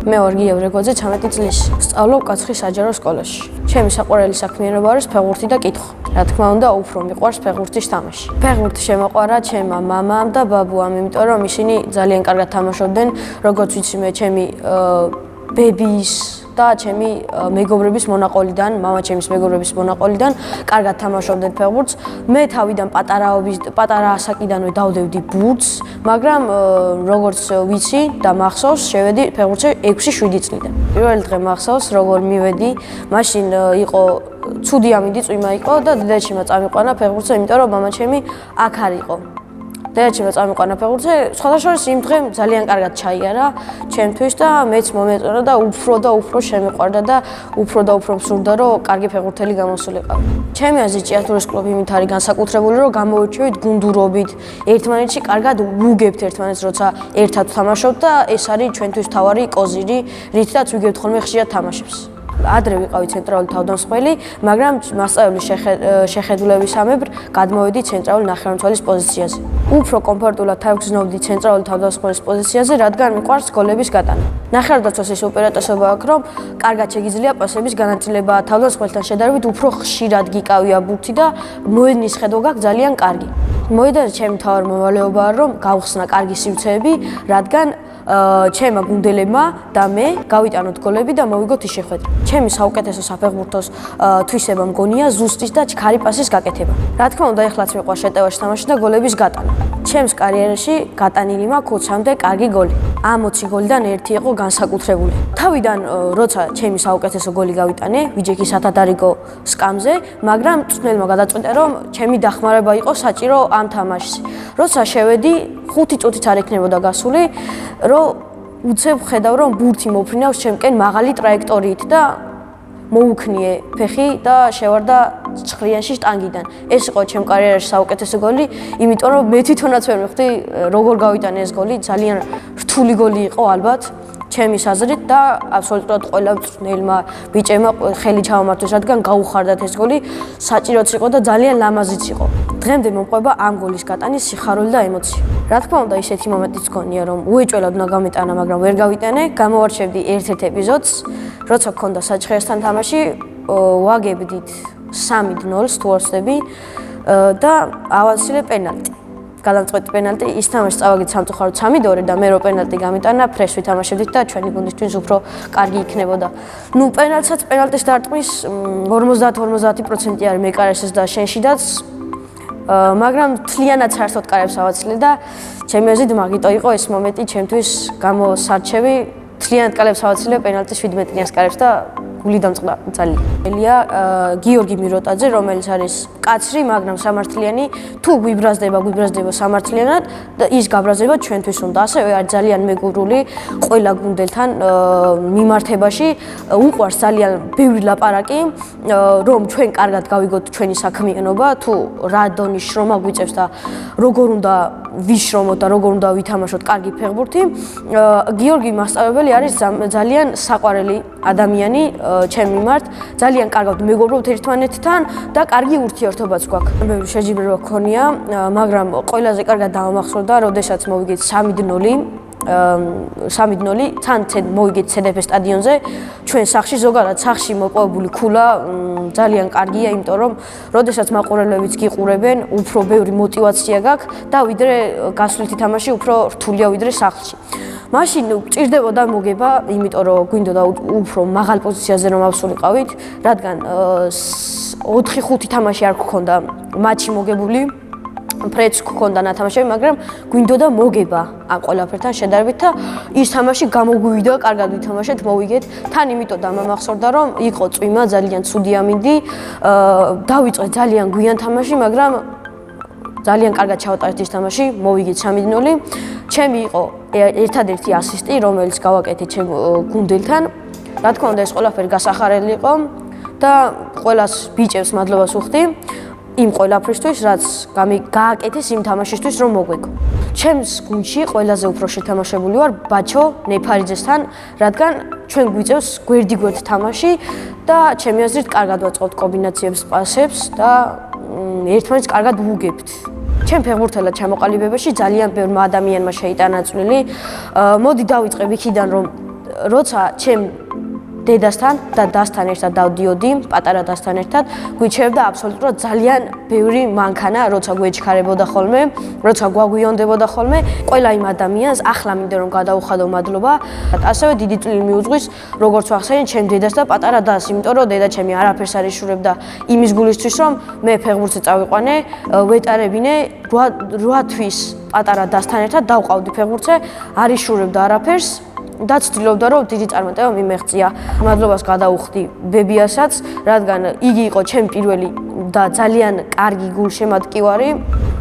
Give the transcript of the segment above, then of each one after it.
მე ვარ გია ვრეგვაძე 13 წლის. სწავლობ კაცხის საჯარო სკოლაში. ჩემი საყვარელი საქმიანობა არის ფეხბურთი და კითხვა. რა თქმა უნდა, უფრო მიყვარს ფეხბურთის თამაში. ფეხბურთი შემოყვარა ჩემმა მამამ და ბაბუამ, იმიტომ რომ ისინი ძალიან კარგად თამაშობდნენ, როგორც ვიცი მე ჩემი ბებიის და ჩემი მეგობრების მონაყოლიდან, მამაჩემის მეგობრების მონაყოლიდან კარგად თამაშობდნენ ფეხბურთს. მე თავიდან პატარა ასაკიდანვე დავდევდი ბურთს, მაგრამ როგორც ვიცი და მახსოვს, შევედი ფეხბურთში 6-7 წლიდან. პირველი დღე მახსოვს, როგორ მივედი, მაშინ იყო ცუდი ამინდი წვიმა იყო და დედაჩემმა წამიყვანა ფეხბურთზე, იმიტომ რომ მამაჩემი აქ არ იყო. დედაჩემმა წამიყვანა ფეხბურთზე, სხვადასხვა იმ დღე ძალიან კარგად ჩაიარა ჩემთვის და მეც მომეწონა და უფრო შემიყვარდა და უფრო მსურდა რომ კარგი ფეხბურთელი გამოსულიყავ. ჩემი აზრით ჭიათურის კლუბი იმით არის განსაკუთრებული, რომ გამოვირჩევით გუნდურობით, ერთმანეთში კარგად ვუგებთ ერთმანეთს, როცა ერთად ვთამაშობთ და ეს არის ჩვენთვის მთავარი კოზირი, რითაც ვიგებთ ხოლმე ხშირად თამაშებს. ადრე ვიყავი ცენტრალური თავდამსხმელი, მაგრამ მასწავლებლის შეხედულებისამებრ გადმოვედი ცენტრალური ნახევარმცველის პოზიციაზე. უფრო კომფორტულად თავგზნობდი ცენტრალური თავდამსხმელის პოზიციაზე, რადგან მიყვარს გოლების გატანა. ნახევარდაცვას ის უპირატესობა აქვს, რომ კარგად შეგიძლია პასების განაწილება, თავდამსხმელთან შედარებით უფრო ხშირად გიკავია ბურთი და მოედნის ხედვა გაქვს ძალიან კარგი. მოედანზე ჩემი მთავარი მოვალეობაა, რომ გავხსნა კარგი სივრცეები, რადგან ჩემმა გუნდელებმა და მე გავიტანოთ გოლები და მოვიგოთ ის შეხვედრა. ჩემი საუკეთესო საფეხბურთოს თვისება მგონია ზუსტის და ჩქარი პასის გაკეთება. რა თქმა უნდა, ეხლაც მიყვარს შეტევაში თამაში და გოლების გატანა. ჩემს კარიერაში გატანილი მაქვს 20-მდე კარგი გოლი. ამ 20 გოლიდან ერთი იყო განსაკუთრებული. თავიდან როცა ჩემი საუკეთესო გოლი გავიტანე, ვიჯექი სათადარიგო სკამზე, მაგრამ წვნელმა გადაწყვიტა, რომ ჩემი დახმარება იყო საჭირო ამ თამაშში. როცა შევედი, 5 წუთიც არ ექნებოდა გასული, რომ უცებ ხედავ, რომ ბურთი მოფრინავს ჩემკენ მაღალი ტრაექტორიით და მოუქნიე ფეხი და შევარდა ცხრიანში შტანგიდან. ეს იყო ჩემ კარიერაში საუკეთესო გოლი, იმიტომ რომ მე თვითონაც ვერ მივხვდი როგორ გავიტანე ეს გოლი, ძალიან რთული გოლი იყო ალბათ. ჩემის აზრით და აბსოლუტურად ყველა მწვრთნელმა ბიჭებმა ხელი ჩაამართვეს, რადგან გაუხარდათ ეს გოლი, საჭიროც იყო და ძალიან ლამაზიც იყო. დღემდე მომყვება ამ გოლის გატანის სიხარული და ემოცია. რა თქმა უნდა, ისეთი მომენტიც გქონია, რომ უეჭველად უნდა გამიტანა, მაგრამ ვერ გავიტანე. გამოვარჩევდი ერთ-ერთ ეპიზოდს, როცა გქონდა საჩხერესთან თამაში, ვაგებდით 3-0-ს თუ არ ვცდები და ავასილე პენალტი. გადამწყვეტი პენალტი, ის თამაში წავაგეთ სამწუხაროდ 3-2 და მე რო პენალტი გამიტანა, ფრეს ვითამაშებდით და ჩვენი გუნდისთვის უფრო კარგი იქნებოდა. პენალტის დარტყმის 50-50% არის მეკარესეს და შენშიდაც, მაგრამ თლიანად საერთოდ კარებს ავაცილე და ჩემი აზრით მაგიტო იყო ეს მომენტი ჩემთვის გამოსარჩევი. თლიანად კარებს ავაცილე პენალტის 17-ნიას კარებს და გული დამწყდა ძალიან. ელია გიორგი მიროტაძე, რომელიც არის კაცრი, მაგრამ სამართლიანი, თუ გვიბრაზდება სამართლიანად და ის გაბრაზება ჩვენთვის უნდა. ასევე არის ძალიან მეგობრული ყველა გუნდელთან მიმართებაში, უყვარს ძალიან ბევრი ლაპარაკი, რომ ჩვენ კარგად გავიგოთ ჩვენი საქმიანობა, თუ რა დონის შრომა გვიწევს და როგორ უნდა ვიშრომოთ და როგორ უნდა ვითამაშოთ კარგი ფეხბურთი. გიორგი მასწავლებელი არის ძალიან საყვარელი ადამიანი ჩემ მიმართ, ძალიან კარგად მეგობრობთ ერთმანეთთან და კარგი ურთიერთობაც გვაქვს. ბევრი შეჯიბრება გქონია, მაგრამ ყველაზე კარგად დავამახსოვრდა, როდესაც მოვიგეთ 3-0, თან მოვიგეთ CDF სტადიონზე, ჩვენ სახლში ზოგადად სახლში მოპოვებული ქულა ძალიან კარგია, იმიტომ რომ როდესაც მაყურებლებიც გიყურებენ, უფრო ბევრი мотиваცია გაქვს და ვიდრე გასვლითი თამაში უფრო რთულია ვიდრე სახლში. მაშინ ჭირდებოდა მოგება, იმიტომ რომ გვინდოდა უფრო მაღალ პოზიციაზე რომ ავსულიყავით, რადგან 4-5 თამაში არ გქონდა მატჩი მოგებული, ფრეც გქონდა ნათამაშები, მაგრამ გვინდოდა მოგება ამ ყველაფერთან შედარებით და ის თამაში გამოგვივიდა, კარგად ვითამაშეთ, მოვიგეთ. თან იმიტომ დამამახსოვრდა, რომ იყო წვიმა, ძალიან ცუდი ამინდი, დავიწყე ძალიან გვიან თამაში, მაგრამ ძალიან კარგად ჩავატარეთ ის თამაში, მოვიგეთ 3-0. ჩემი იყო ერთადერთი ასისტი, რომელიც გავაკეთე ჩემ გუნდელთან. რა თქმა უნდა, ეს ყველაფერი გასახარელი იყო და ყველას ბიჭებს მადლობას ვუხდი იმ ყველაფრისთვის, რაც გააკეთეს იმ თამაშისთვის, რომ მოგვეგო. ჩემს გუნდში ყველაზე უფრო შეთამაშებული ვარ ბაჩო ნეფარიძესთან, რადგან ჩვენ გვიწევს გვერდიგვერდ თამაში და ჩემი აზრით კარგად ვაწყობთ კომბინაციებს, პასებს და ერთმანეთს კარგად ვუგებთ. ჩემ ფეხბურთელად ჩამოყალიბებაში ძალიან ბევრმა ადამიანმა შეიტანა წვლილი. მოდი დავიწყებ იქიდან, რომ როცა ჩემ დედასთან და დასთან ერთად დავდიოდი, პატარა დასთან ერთად, გვიჩერდა აბსოლუტურად ძალიან ბევრი მანქანა, როცა გვეჩქარებოდა ხოლმე, როცა გვაგვიონდებოდა ხოლმე, ყველა იმ ადამიანს ახლა მინდა რომ გადაუხადო მადლობა. ასევე დიდი წვლილი მიუძღვის, როგორც ვახსენე, ჩემ დედას და პატარა დას, იმიტომ რომ დედა ჩემი არაფერს არ იშურებდა იმის გულისთვის, რომ მე ფეხბურთზე წავიყვანე, ვეტარებინე 8 თვის პატარა დასთან ერთად დავყავდი ფეხბურთზე, არ იშურებდა არაფერს. და ცდილობდა რომ დიდი წარმატება მიმეღწია. მადლობას გადაუხდი ბებიასაც, რადგან იგი იყო ჩემი პირველი და ძალიან კარგი გულშემატკივარი.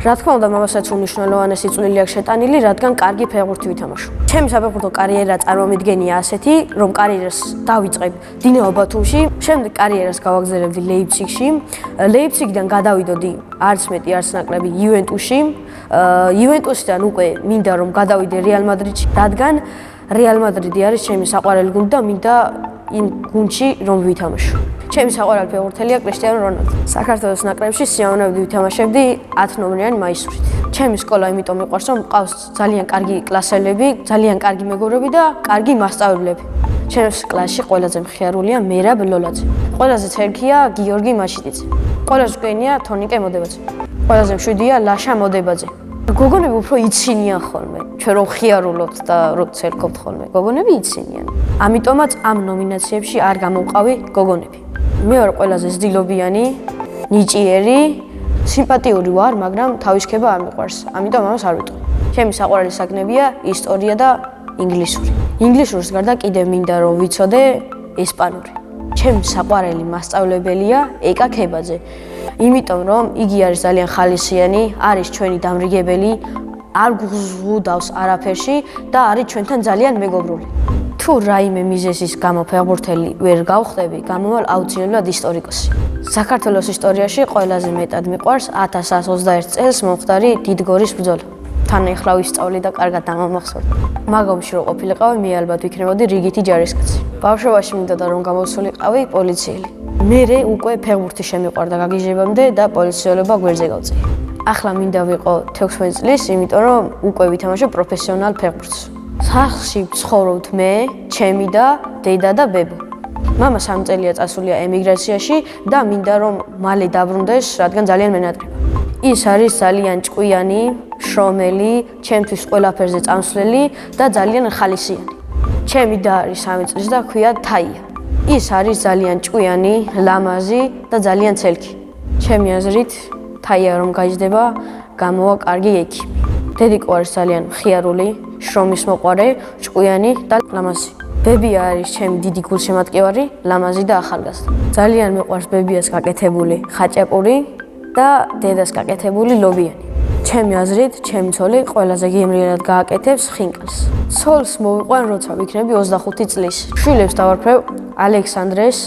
რა თქმა უნდა, მამასაც უმნიშვნელოვანესი წვლილი აქვს შეტანილი, რადგან კარგი ფეხბურთი ვითამაშო. ჩემი საფეხბურთო კარიერა წარმომიდგენია ასეთი, რომ კარიერას დავიწყებ დინამო ბათუმში, შემდეგ კარიერას გავაგზავნებდი ლეიპციგში. ლეიპციგიდან გადავიდოდი არც მეტი არც ნაკლები იუვენტუსში. იუვენტუსიდან უკვე მინდა რომ გადავიდე რეალ მადრიდში, რადგან რეალ მადრიდი არის ჩემი საყვარელი გუნდი და მინდა იმ გუნდში რომ ვითამაშო. ჩემი საყვარელი ფეხბურთელია კრისტიანო რონალდო. საქართველოს ნაკრებში სიამოვნებდი ვითამაშებდი 10 ნომრიანი მაისურით. ჩემი სკოლა იმიტომ მიყვარს, რომ მყავს ძალიან კარგი კლასელები, ძალიან კარგი მეგობრები და კარგი მასწავლებლები. ჩემს კლასში ყველაზე მხიარულია მერაბ ლოლაძე. ყველაზე ცერქია გიორგი მაშიტიძე. ყველაზე კვენია თონიკე მოდებაძე. ყველაზე მშვიდია ლაშა მოდებაძე. გოგონები უფრო იცინიან ხოლმე, ჩვენ რომ ხიარულობთ და რომ ცერკობთ ხოლმე, გოგონები იცინიან. ამიტომაც ამ ნომინაციებში არ გამოვყავი გოგონები. მე ვარ ყველაზე ზდილობიანი, ნიჭიერი, სიმპათიური ვარ, მაგრამ თავისქება არ მიყვარს. ამიტომ ამას არ ვიტყვი. ჩემი საყვარელი საგნებია ისტორია და ინგლისური. ინგლისურის გარდა კიდევ მინდა რომ ვიცოდე ესპანური. ჩემი საყვარელი მასწავლებელია ეკა ქებაძე. იმიტომ რომ იგი არის ძალიან ხალისიანი, არის ჩვენი დამრიგებელი, არ გუზღუდავს არაფერში და არის ჩვენთან ძალიან მეგობრული. თუ რაიმე მიზეზის გამო ფეხბურთელი ვერ გავხდები, გამომვალ აუცილებლად ისტორიკოსი. საქართველოს ისტორიაში ყველაზე მეტად მიყვარს 1121 წელს მომხდარი დიდგორის ბრძოლა. თან ეხლა ვისწავლი და კარგად დამამახსოვრდი. მაგომში რო ყოფილიყავი, მე ალბათ ვიქნებოდი რიგითი ჯარისკაცი. ბავშვობაში მინდოდა რომ გამოსულიყავი პოლიციელი. მერე უკვე ფეხბურთი შემიყვარდა გაგიჟებამდე და პოლიციელობა გვერდზე გავწია. ახლა მინდა ვიყო 16 წლის, იმიტომ რომ უკვე ვითამაშო პროფესიონალ ფეხბურთს. სახლში ვცხოვრობთ მე, ჩემი და დედა და ბებო. მამა 3 წელია წასულია ემიგრაციაში და მინდა რომ მალე დაბრუნდეს, რადგან ძალიან მენატრება. ის არის ძალიან ჭკვიანი, შრომელი, ჩემთვის ყველაფერზე წამსვლელი და ძალიან ხალისიანი. ჩემი და არის 3 წლის და ქვია თაია. ის არის ძალიან ჭკვიანი, ლამაზი და ძალიან ცელქი. ჩემი აზრით, თაია რომ გაიждდება, გამოვა კარგი ექიმი. დედიკო არის ძალიან მხიარული, შრომის მოყვარე, ჭკვიანი და ლამაზი. ბებია არის ჩემი დიდი გულშემატკივარი, ლამაზი და ახალგაზრდა. ძალიან მიყვარს ბებიას გაკეთებული ხაჭაპური და დედას გაკეთებული ლობიანი. ჩემი აზრით, ჩემი ცოლი ყველაზე გემრიელად გააკეთებს ხინკალს. ცოლს მოვიყვან, როცა ვიქნები 25 წლის. შვილებს დავარქვევ ალექსანდრეს,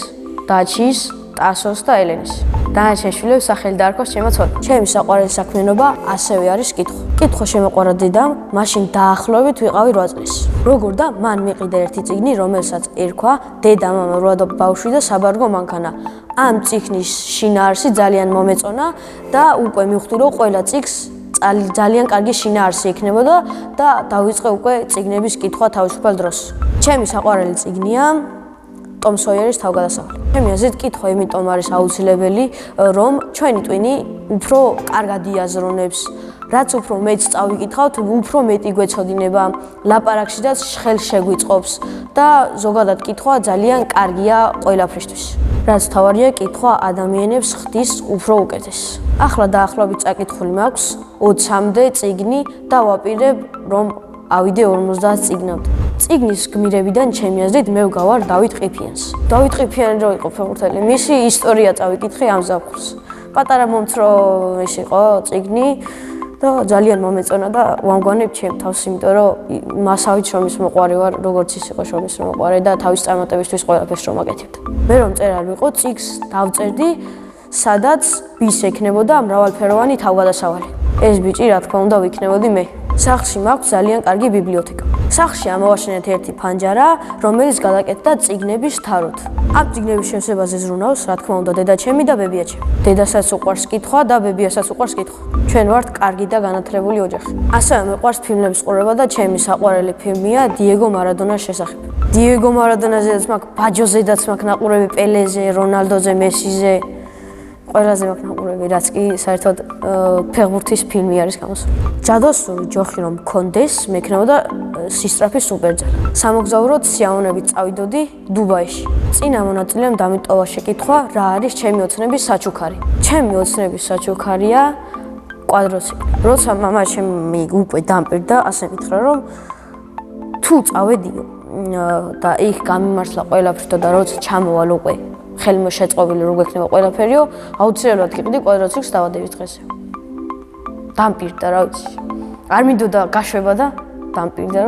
დაჩის, ტასოს და ელენეს. დანარჩენ შვილებს სახელი დაარქვეს ჩემო ცოლმა. ჩემი საყვარელი საქმიანობა ასევე არის კითხვა. კითხვა შემოყვარა დედამ, მაშინ დაახლოებით ვიყავი 8 წლის. როგორ და მან მიყიდა ერთი წიგნი, რომელსაც ერქვა დედა, მამა, 8 ბავშვი და საბარგო მანქანა. ამ წიგნის შინაარსი ძალიან მომეწონა და უკვე მივხვდი, რომ ყველა წიგნს ძალიან კარგი შინაარსი ექნებოდა და დავიწყე უკვე წიგნების კითხვა თავისუფალ დროს. ჩემი საყვარელი წიგნია ტომ სოიერის თავგადასავალი. ჩემი აზრით, კითხვა იმიტომ არის აუცილებელი, რომ ჩვენი ტვინი უფრო კარგად იაზრონებს. რაც უფრო მეც წავიკითხავთ, უფრო მეტი გვეცოდინება, ლაპარაკშიდაც ხელს შეგვიწყობს და ზოგადად კითხვა ძალიან კარგია ყველაფრისთვის. რაც თავარია, კითხვა ადამიანებს ხდის უფრო უკეთეს. ახლა დაახლოებით წაკითხული მაქვს 20-მდე წიგნი და ვაპირებ რომ ავიდე 50 წიგნამდე. წიგნის გმირებიდან ჩემი აზრით მე ვგავარ დავით ყიფიანს. დავით ყიფიანი რო იყო ფეხბურთელი, მისი ისტორია წავიკითხე ამ ზაფხულს. პატარა მომცრო ეს იყო წიგნი და ძალიან მომეწონა და ვამგვანებ ჩემ თავს, იმიტომ რომ მასავით შრომის მოყვარე ვარ, როგორც ის იყო შრომის მოყვარე და თავის წარმატებისთვის ყველაფერს რომ აკეთებდა. მე რომ მწერალ ვიყო, წიგს დავწერდი, სადაც ვის ექნებოდა მრავალფეროვანი თავგადასავალი. ეს ბიჭი რა თქმა უნდა ვიქნებოდი მე. სახლში მაქვს ძალიან კარგი ბიბლიოთეკა. სახლში ამოვაშენეთ ერთი ფანჯარა, რომელიც გადაკეთდა წიგნების თაროთ. ამ წიგნების შემსებაზე ზრუნავს, რა თქმა უნდა, დედაჩემი და ბებიაჩემი. დედასაც უყვარს კითხვა და ბებიასაც უყვარს კითხვა. ჩვენ ვართ კარგი და განათლებული ოჯახი. ასევე მიყვარს ფილმების ყურება და ჩემი საყვარელი ფილმია დიეგო მარადონას შესახებ. დიეგო მარადონაზეც მაქვს, ბაჯოზედაც მაქვს ნაყურები, პელეზე, რონალდოზე, მესიზე. ყველაზე მაქვს ნაყურები, რაც კი საერთოდ ფეხბურთის ფილმი არის გამოსული. ჯადოსური ჯოხი რომ მქონდეს, მექნებოდა სისწრაფის სუპერძალა. სამოგზაუროდ სიამოვნებით წავიდოდი დუბაიში. წინა მონაწილემ დამიტოვა შეკითხვა, რა არის ჩემი ოცნების საჩუქარი. ჩემი ოცნების საჩუქარია კვადროციკლი. როცა მამა ჩემი უკვე დამპირდა, ასე მითხრა, რომ თუ წავედიო და იქ გამიმართლა ყველაფერი და როცა ჩამოვალ უკვე ხელმო შეწყობილი რო გვექნება ყველაფერიო, აუცილებლად გიყიდი კვადროციკლს დავადებით დღესე. დამპირდა, რა ვიცი. არ მინდოდა გაშვება და დამპირდა,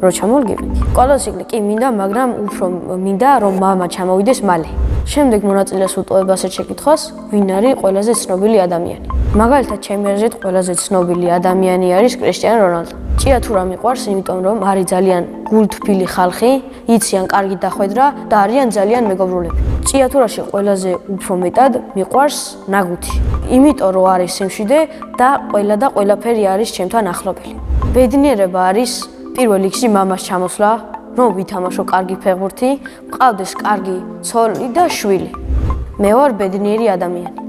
რომ ჩამოვგიყიდი. კვადროციკლი კი მინდა, მაგრამ უფრო მინდა, რომ მამა ჩამოვიდეს მალე. შემდეგ მონაწილეს უტოვებ ასეთ შეკითხვას, ვინ არის ყველაზე ცნობილი ადამიანი. მაგალითად, ჩემი აზრით ყველაზე ცნობილი ადამიანი არის კრისტიანო რონალდო. ჭია თუ რა მიყვარს, იმიტომ რომ არის ძალიან გულთბილი ხალხი, იციან კარგი დახვედრა და არიან ძალიან მეგობრულები. ჭიათურაში ყველაზე უფრო მეტად მიყვარს ნაგუთი. იმიტომ რომ არის სიმშვიდე და ყველაფერი არის ჩემთან ახლობელი. ბედნიერება არის პირველ რიგში მამას ჩამოსვლა, რომ ვითამაშო კარგი ფეხბურთი, მყავდეს კარგი ცოლი და შვილი. მე ვარ ბედნიერი ადამიანი.